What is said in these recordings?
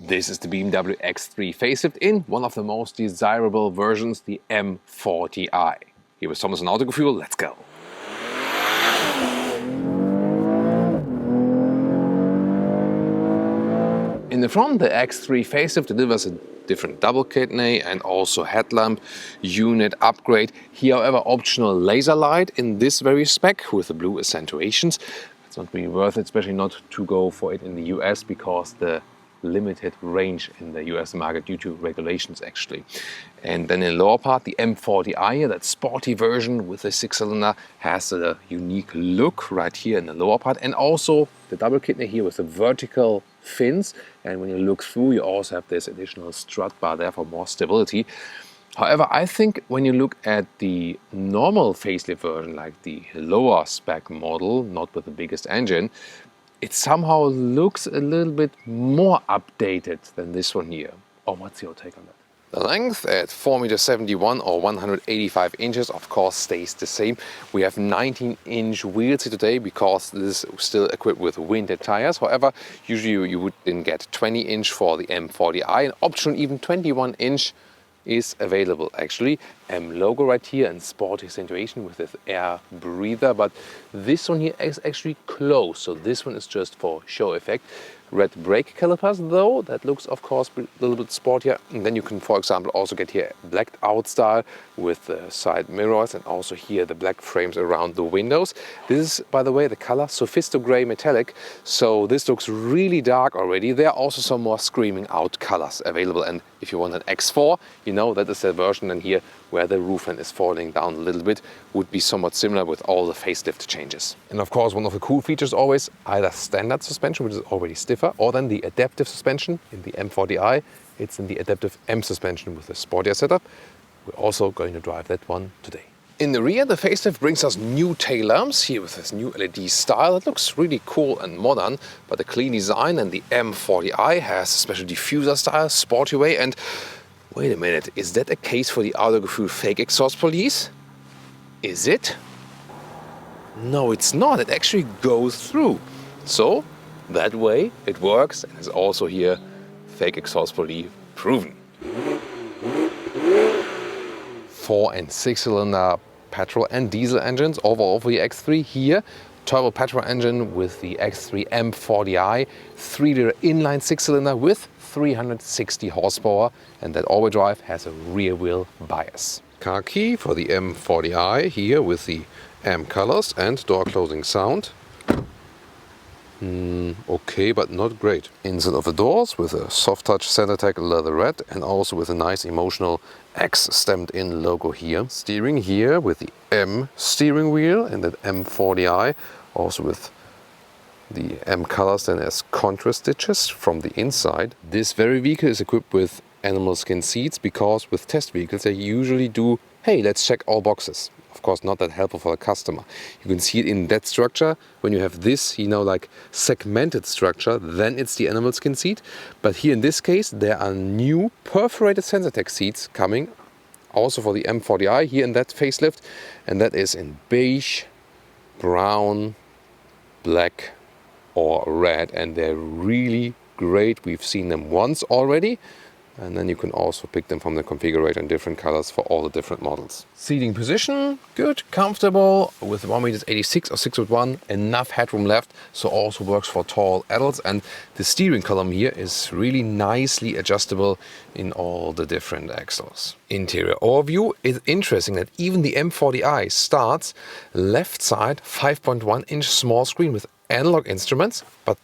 This is the BMW X3 facelift in one of the most desirable versions, the M40i. Here with Thomas and Autogefuehl, let's go! In the front, the X3 facelift delivers a different double kidney and also headlamp unit upgrade. Here, however, optional laser light in this very spec with the blue accentuations. It's not really worth it, especially not to go for it in the US because the limited range in the US market due to regulations actually. And then in the lower part, the M40i, that sporty version with the 6-cylinder, has a unique look right here in the lower part, and also the double kidney here with the vertical fins. And when you look through, you also have this additional strut bar there for more stability. However, I think when you look at the normal facelift version, like the lower spec model, not with the biggest engine, it somehow looks a little bit more updated than this one here. Oh, what's your take on that? The length at 4.71 m or 185 inches of course stays the same. We have 19-inch wheels here today because this is still equipped with winter tires. However, usually you would then get 20-inch for the M40i, and optional even 21-inch is available actually. M logo right here and sporty accentuation with this air breather, but this one here is actually closed, so this one is just for show effect. Red brake calipers though, that looks of course a little bit sportier. And then you can, for example, also get here blacked out style with the side mirrors, and also here the black frames around the windows. This is, by the way, the color Sophisto Gray Metallic, so this looks really dark already. There are also some more screaming out colors available, and if you want an X4, you know that is the version in here where the roof end is falling down a little bit, would be somewhat similar with all the facelift changes. And of course, one of the cool features always, either standard suspension, which is already stiffer, or then the adaptive suspension. In the M40i, it's in the adaptive M suspension with a sportier setup. We're also going to drive that one today. In the rear, the facelift brings us new tail lamps here with this new LED style. It looks really cool and modern, but a clean design. And the M40i has a special diffuser style, sporty way. And wait a minute, is that a case for the Autogefuehl fake exhaust police? Is it? No, it's not. It actually goes through. So that way it works, and is also here fake exhaust police proven. 4 and 6-cylinder petrol and diesel engines overall for the X3 here. Turbo petrol engine with the X3 M40i, 3-liter inline 6-cylinder with 360 horsepower, and that all-wheel drive has a rear wheel bias. Car key for the M40i here with the M colors and door closing sound. Okay, but not great. Inside of the doors with a soft touch Sensatec leather red, and also with a nice emotional X stamped in logo here. Steering here with the M steering wheel and that M40i, also with the M colors then as contrast stitches from the inside. This very vehicle is equipped with animal skin seats because with test vehicles they usually do, hey, let's check all boxes. Of course, not that helpful for the customer. You can see it in that structure. When you have this, like segmented structure, then it's the animal skin seat. But here in this case, there are new perforated Sensatec seats coming, also for the M40i here in that facelift. And that is in beige, brown, black or red. And they're really great. We've seen them once already. And then you can also pick them from the configurator in different colors for all the different models. Seating position, good, comfortable, with 1.86 m or 6'1", enough headroom left, so also works for tall adults. And the steering column here is really nicely adjustable in all the different axles. Interior overview is interesting that even the M40i starts left side 5.1-inch small screen with analog instruments, but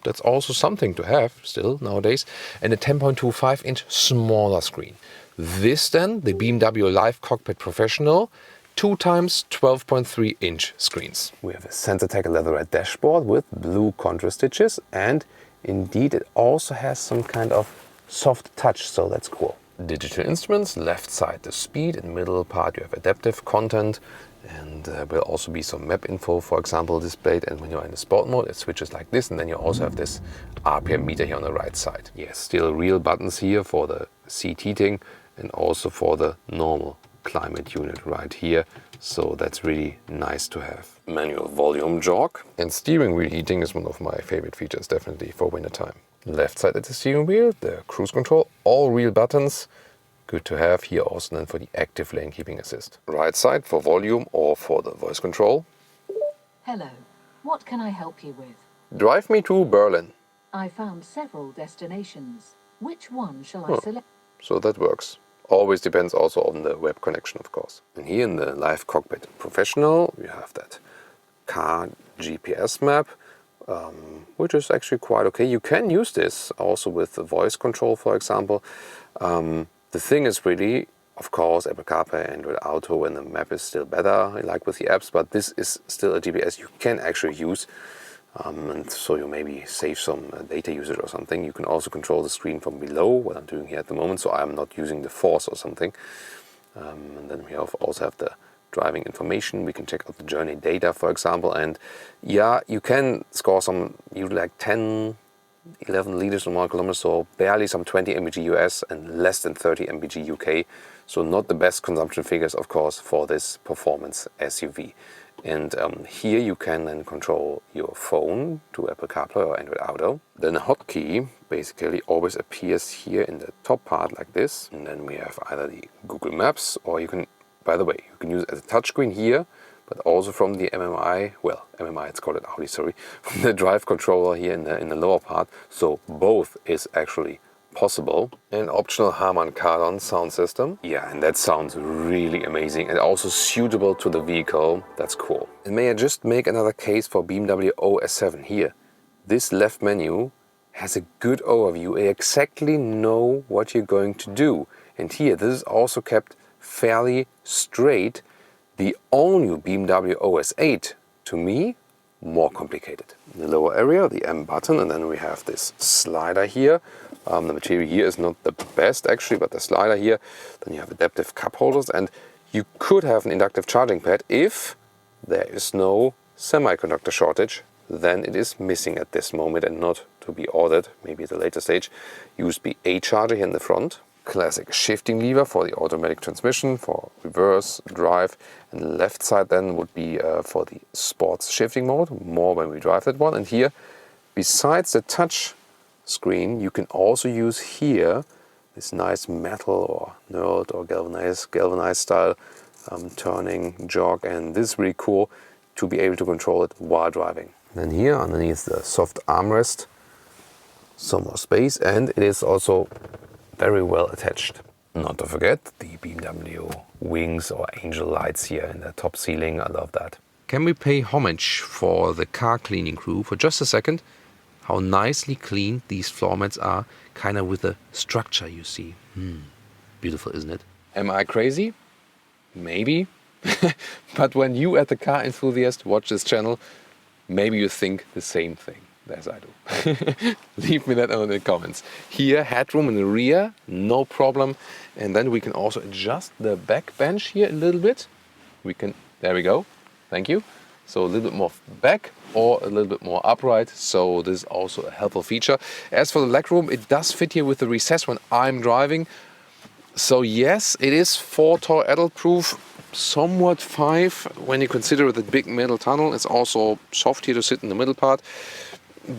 that's also something to have still nowadays, and a 10.25-inch smaller screen. This then, the BMW Live Cockpit Professional, 2x 12.3-inch screens. We have a Sensatec leatherette dashboard with blue contrast stitches, and indeed it also has some kind of soft touch, so that's cool. Digital instruments, left side the speed, in the middle part you have adaptive content, and will also be some map info, for example, displayed. And when you're in the sport mode, it switches like this, and then you also have this RPM meter here on the right side. Yes, still real buttons here for the seat heating and also for the normal climate unit right here. So that's really nice to have. Manual volume jog, and steering wheel heating is one of my favorite features, definitely for winter time. Left side at the steering wheel, the cruise control, all real buttons. Good to have here also then for the active lane keeping assist. Right side for volume or for the voice control. Hello, what can I help you with? Drive me to Berlin. I found several destinations. Which one shall I select? So that works. Always depends also on the web connection, of course. And here in the Live Cockpit Professional, you have that car GPS map, which is actually quite okay. You can use this also with the voice control, for example. The thing is really, of course, Apple CarPlay, Android Auto, and the map is still better, like with the apps, but this is still a GPS you can actually use. And so you maybe save some data usage or something. You can also control the screen from below, what I'm doing here at the moment, so I'm not using the force or something. And then we also have the driving information. We can check out the journey data, for example, and yeah, you can score some, like 10, 11 liters or more kilometers, so barely some 20 mpg US and less than 30 mpg UK. So not the best consumption figures, of course, for this performance SUV. And here you can then control your phone to Apple CarPlay or Android Auto. Then a hotkey basically always appears here in the top part like this. And then we have either the Google Maps, or you can, by the way, you can use it as a touchscreen here, but also from the MMI, well, MMI, it's called it Audi, sorry, from the drive controller here in the lower part. So both is actually possible. An optional Harman Kardon sound system. Yeah, and that sounds really amazing and also suitable to the vehicle. That's cool. And may I just make another case for BMW OS7 here. This left menu has a good overview. You exactly know what you're going to do. And here, this is also kept fairly straight. The all-new BMW OS8, to me, more complicated. In the lower area, the M button, and then we have this slider here. The material here is not the best actually, but the slider here. Then you have adaptive cup holders, and you could have an inductive charging pad if there is no semiconductor shortage. Then it is missing at this moment and not to be ordered, maybe at a later stage. USB-A charger here in the front. Classic shifting lever for the automatic transmission, for reverse, drive, and the left side then would be for the sports shifting mode, more when we drive that one. And here, besides the touch screen, you can also use here this nice metal or knurled or galvanized style turning jog, and this is really cool to be able to control it while driving. Then here underneath the soft armrest, some more space, and it is also very well attached. Not to forget the BMW wings or angel lights here in the top ceiling. I love that. Can we pay homage for the car cleaning crew for just a second? How nicely cleaned these floor mats are, kind of with the structure you see. Beautiful, isn't it? Am I crazy? Maybe. But when you at the Car Enthusiast watch this channel, maybe you think the same thing as I do. Leave me that in the comments. Here, headroom in the rear, no problem. And then we can also adjust the back bench here a little bit. There we go. Thank you. So a little bit more back or a little bit more upright. So this is also a helpful feature. As for the legroom, it does fit here with the recess when I'm driving. So yes, it is 4 tour adult proof, somewhat 5 when you consider the big middle tunnel. It's also soft here to sit in the middle part.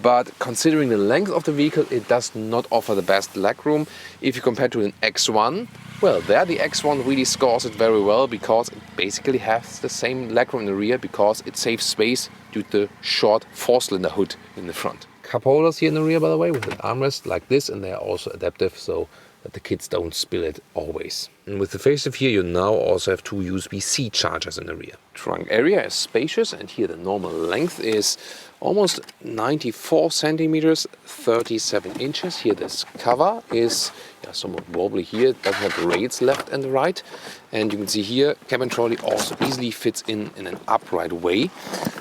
But considering the length of the vehicle, it does not offer the best legroom. If you compare to an X1, well, there the X1 really scores it very well, because it basically has the same legroom in the rear, because it saves space due to the short 4-cylinder hood in the front. Cup holders here in the rear, by the way, with an armrest like this, and they are also adaptive, so that the kids don't spill it always. And with the facelift here, you now also have 2 USB-C chargers in the rear. Trunk area is spacious, and here the normal length is almost 94 centimeters, 37 inches. Here this cover is somewhat wobbly here. It doesn't have rails left and right. And you can see here, cabin trolley also easily fits in an upright way.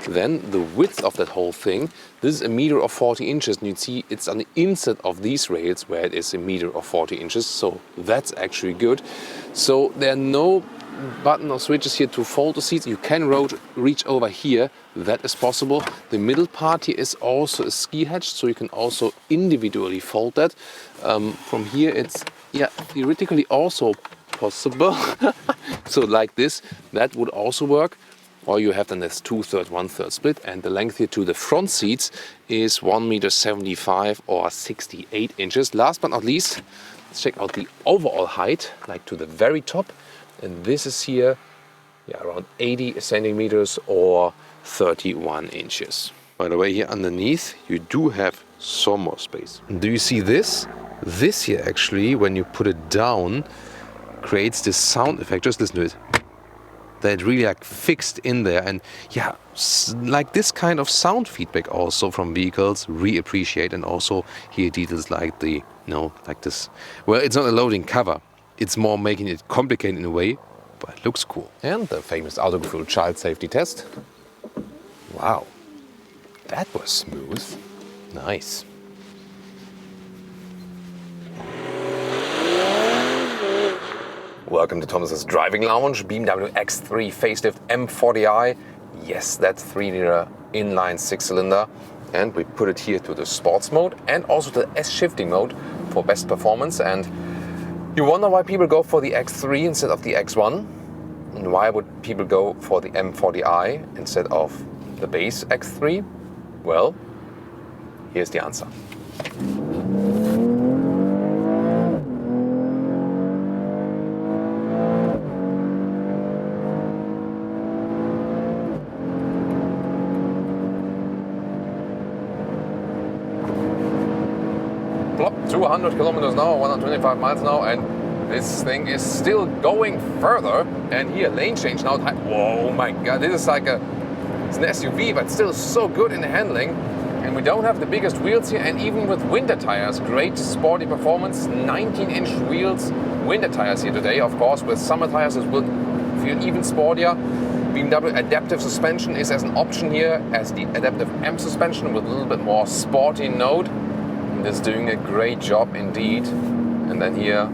Then the width of that whole thing, this is 1 meter or 40 inches. And you can see it's on the inside of these rails where it is 1 meter or 40 inches. So that's actually good. So there are no button or switches here to fold the seats. You can reach over here. That is possible. The middle part here is also a ski hatch, so you can also individually fold that. From here it's theoretically also possible. So like this, that would also work. or you have then this 2/3, 1/3 split, and the length here to the front seats is 1.75 m or 68 inches. Last but not least, let's check out the overall height, like to the very top, and this is here, yeah, around 80 centimeters or 31 inches. By the way, here underneath, you do have some more space. Do you see this? This here actually, when you put it down, creates this sound effect. Just listen to it. That really like fixed in there, and yeah, like this kind of sound feedback also from vehicles, really appreciate. And also here details like the, like this. Well, it's not a loading cover. It's more making it complicated in a way, but it looks cool. And the famous Autogefuehl child safety test. Wow, that was smooth. Nice. Welcome to Thomas's Driving Lounge, BMW X3 facelift M40i. Yes, that 3-liter inline 6-cylinder. And we put it here to the sports mode and also the S shifting mode for best performance. And you wonder why people go for the X3 instead of the X1? And why would people go for the M40i instead of the base X3? Well, here's the answer. Plop, 200 kilometers an hour, 125 miles an hour, and this thing is still going further. And here, lane change now. Whoa, my God, this is like it's an SUV, but still so good in the handling. And we don't have the biggest wheels here, and even with winter tires, great sporty performance, 19-inch wheels, winter tires here today. Of course, with summer tires, it will feel even sportier. BMW adaptive suspension is as an option here, as the adaptive M suspension with a little bit more sporty note. And it's doing a great job indeed. And then here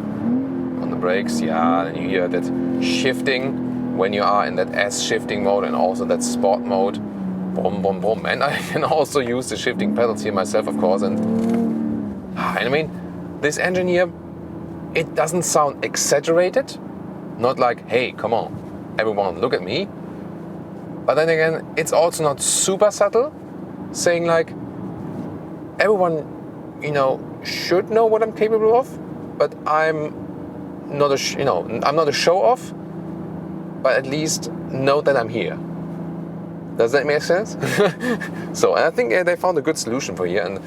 on the brakes, yeah, and you hear that shifting when you are in that S shifting mode and also that sport mode. Boom, boom, boom. And I can also use the shifting pedals here myself, of course. And I mean, this engine here, it doesn't sound exaggerated. Not like, hey, come on, everyone, look at me. But then again, it's also not super subtle, saying like, everyone, should know what I'm capable of, but I'm not I'm not a show-off, but at least know that I'm here. Does that make sense? So I think they found a good solution for here. And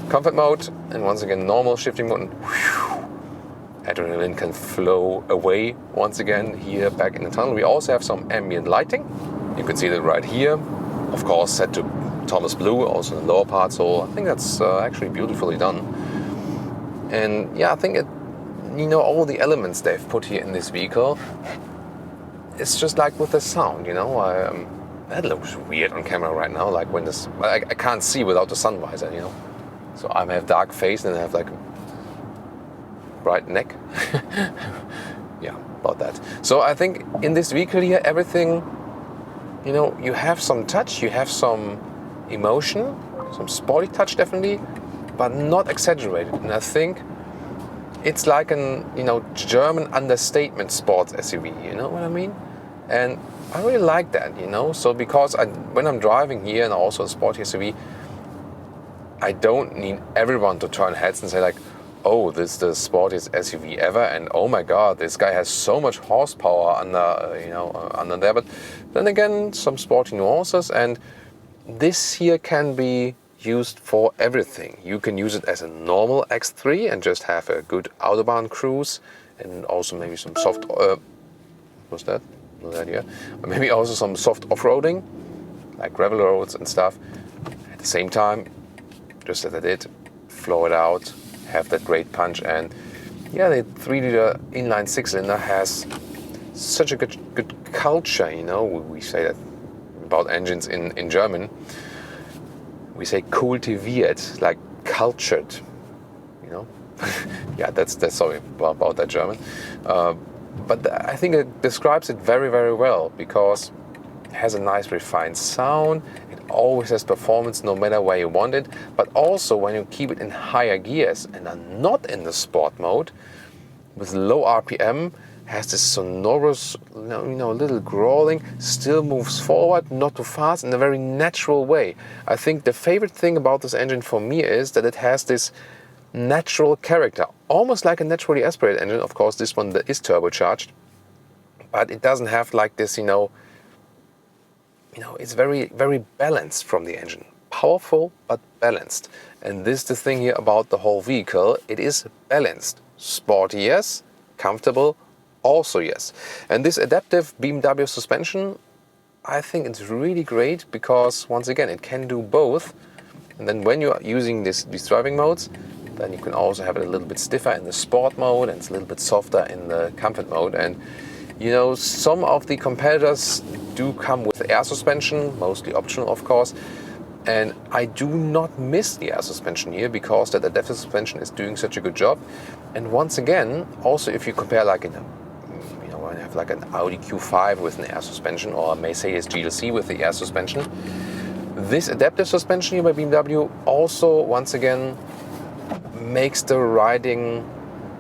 comfort mode, and once again normal shifting mode. And adrenaline can flow away once again here back in the tunnel. We also have some ambient lighting. You can see that right here. Of course, set to Thomas Blue, also in the lower part. So I think that's actually beautifully done. And yeah, I think all the elements they've put here in this vehicle. It's just like with the sound, that looks weird on camera right now, like when this, I can't see without the sun visor, So I have dark face and I have like bright neck. Yeah, about that. So I think in this vehicle here, everything, you have some touch, you have some emotion, some sporty touch definitely, but not exaggerated. And I think it's like an, German understatement sports SUV, you know what I mean? And I really like that, So because when I'm driving here and also a sporty SUV, I don't need everyone to turn heads and say like, oh, this is the sportiest SUV ever, and oh my God, this guy has so much horsepower under there. But then again, some sporty nuances, and this here can be used for everything. You can use it as a normal X3 and just have a good Autobahn cruise, and also maybe some soft. What's that? No idea. Maybe also some soft off-roading, like gravel roads and stuff. At the same time, just as I did, flow it out, have that great punch. And yeah, the 3-liter inline 6-cylinder has such a good culture, We say that about engines in German. We say kultiviert, like cultured, Yeah, that's sorry about that German. But I think it describes it very, very well, because it has a nice refined sound. It always has performance no matter where you want it. But also when you keep it in higher gears and are not in the sport mode, with low RPM, has this sonorous, little growling, still moves forward, not too fast, in a very natural way. I think the favorite thing about this engine for me is that it has this natural character, almost like a naturally aspirated engine. Of course, this one is turbocharged, but it doesn't have like this, it's very, very balanced from the engine. Powerful, but balanced. And this is the thing here about the whole vehicle. It is balanced. Sporty, yes. Comfortable, also yes. And this adaptive BMW suspension, I think it's really great because, once again, it can do both. And then when you are using these driving modes, then you can also have it a little bit stiffer in the sport mode, and it's a little bit softer in the comfort mode. And some of the competitors do come with air suspension, mostly optional, of course. And I do not miss the air suspension here because that adaptive suspension is doing such a good job. And once again, also if you compare like when you have like an Audi Q5 with an air suspension or a Mercedes GLC with the air suspension, this adaptive suspension here by BMW also once again makes the riding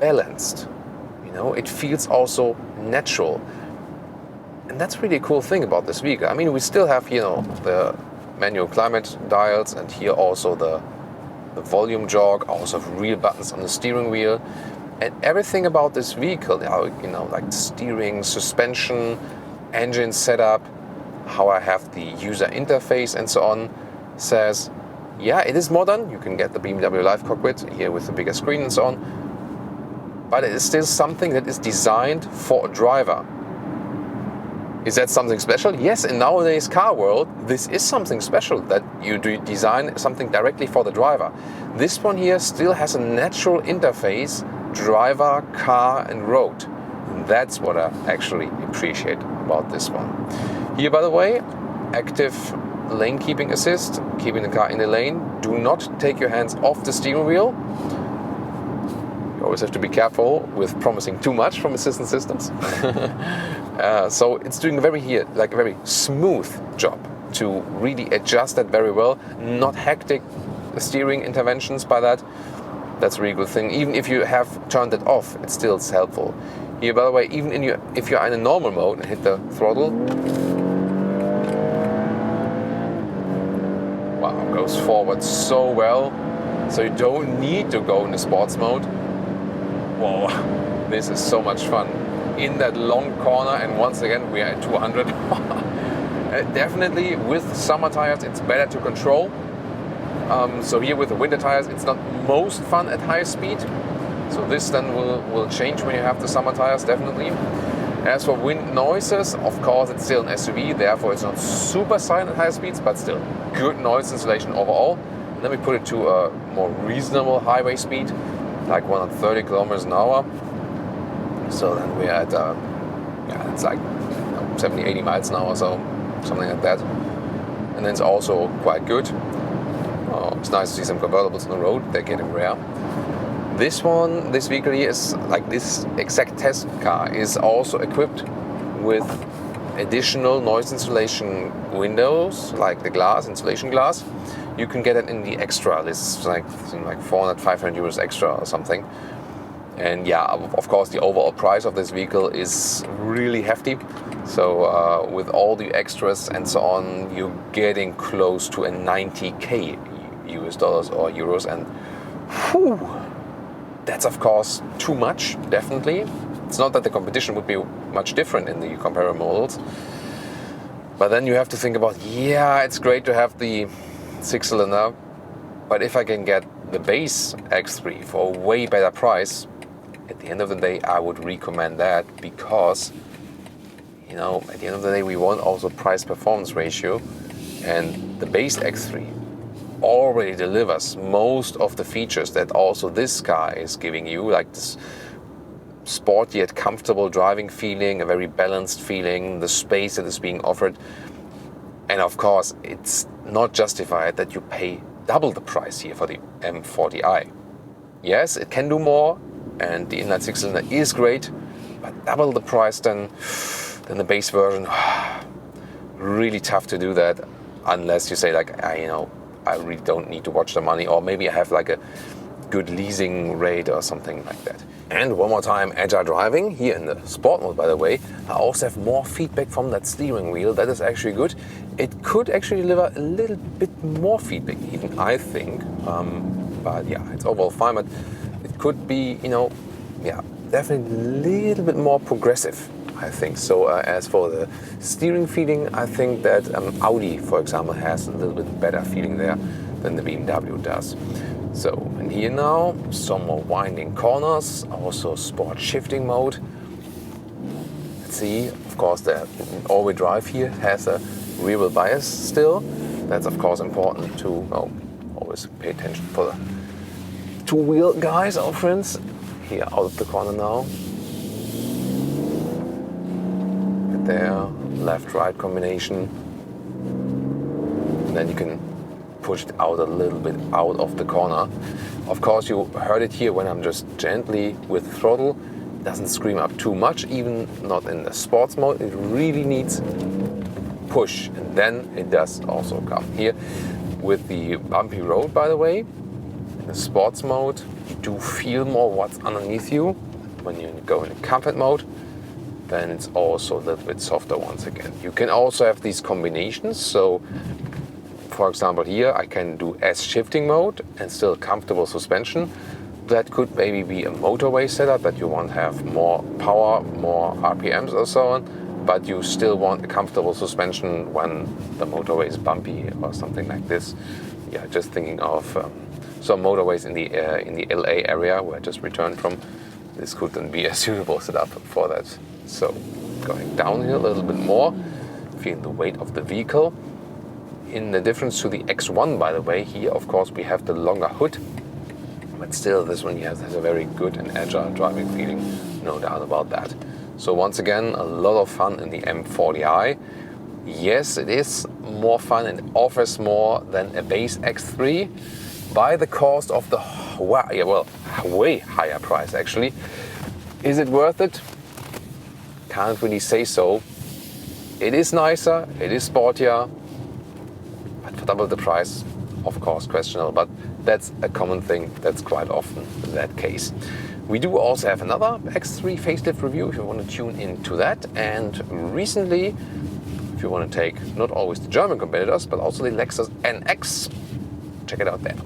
balanced. It feels also natural. And that's really a cool thing about this vehicle. I mean, we still have, the manual climate dials, and here also the volume jog, also have real buttons on the steering wheel, and everything about this vehicle, like steering, suspension, engine setup, how I have the user interface and so on, says, yeah, it is modern. You can get the BMW Live Cockpit here with the bigger screen and so on, but it is still something that is designed for a driver. Is that something special? Yes, in nowadays car world, this is something special, that you do design something directly for the driver. This one here still has a natural interface, driver, car and road. And that's what I actually appreciate about this one. Here, by the way, active lane keeping assist, keeping the car in the lane. Do not take your hands off the steering wheel. You always have to be careful with promising too much from assistance systems. So it's doing a very smooth job to really adjust that very well. Not hectic steering interventions by that. That's a really good thing. Even if you have turned it off, it still is helpful. Here, by the way, even if you're in a normal mode and hit the throttle, wow, goes forward so well. So you don't need to go in the sports mode. Whoa, this is so much fun. In that long corner, and once again we are at 200. Definitely with summer tires it's better to control. So here with the winter tires it's not most fun at high speed. So this then will change when you have the summer tires, definitely. As for wind noises, of course it's still an SUV, therefore it's not super silent at high speeds, but still good noise insulation overall. And then we put it to a more reasonable highway speed, like 130 kilometers an hour. So then we're at, it's like 70, 80 miles an hour, so something like that. And then it's also quite good. It's nice to see some convertibles on the road, they're getting rare. This vehicle here is, like this exact test car, is also equipped with additional noise insulation windows, like the insulation glass. You can get it in the extra. This is like 400, 500 euros extra or something. And yeah, of course, the overall price of this vehicle is really hefty. So with all the extras and so on, you're getting close to a 90k US dollars or euros. And whew, that's of course too much, definitely. It's not that the competition would be much different in the comparable models. But then you have to think about, yeah, it's great to have the 6-cylinder, but if I can get the base X3 for a way better price, at the end of the day, I would recommend that, because, at the end of the day, we want also price-performance ratio, and the base X3 already delivers most of the features that also this car is giving you, like this sporty yet comfortable driving feeling, a very balanced feeling, the space that is being offered. And of course, it's not justified that you pay double the price here for the M40i. Yes, it can do more, and the inline 6-cylinder is great, but double the price than the base version. Really tough to do that, unless you say like, I really don't need to watch the money, or maybe I have like a good leasing rate or something like that. And one more time, agile driving, here in the sport mode by the way, I also have more feedback from that steering wheel. That is actually good. It could actually deliver a little bit more feedback even, I think. But yeah, it's overall fine, but it could be, you know, yeah, definitely a little bit more progressive, I think. So as for the steering feeling, I think that Audi, for example, has a little bit better feeling there than the BMW does. So, and here now, some more winding corners, also sport shifting mode. Let's see, of course the all-wheel drive here has a rear wheel bias still. That's of course important to always pay attention for the two-wheel guys, our friends. Here out of the corner now. There, left-right combination. And then you can push it out a little bit out of the corner. Of course, you heard it here when I'm just gently with throttle. It doesn't scream up too much, even not in the sports mode. It really needs push, and then it does also come. Here with the bumpy road, by the way, in the sports mode, you do feel more what's underneath you. When you go in comfort mode, then it's also a little bit softer once again. You can also have these combinations. So for example, here I can do S shifting mode and still comfortable suspension. That could maybe be a motorway setup, that you want to have more power, more RPMs or so on, but you still want a comfortable suspension when the motorway is bumpy or something like this. Yeah, just thinking of some motorways in the LA area where I just returned from. This could then be a suitable setup for that. So going downhill a little bit more, feeling the weight of the vehicle. In the difference to the X1, by the way, here of course we have the longer hood, but still this one has a very good and agile driving feeling, no doubt about that. So once again, a lot of fun in the M40i. Yes, it is more fun and offers more than a base X3 by the cost of the way higher price actually. Is it worth it? Can't really say so. It is nicer, it is sportier, but for double the price, of course, questionable, but that's a common thing. That's quite often that case. We do also have another X3 facelift review if you want to tune into that. And recently, if you want to take not always the German competitors, but also the Lexus NX, check it out there.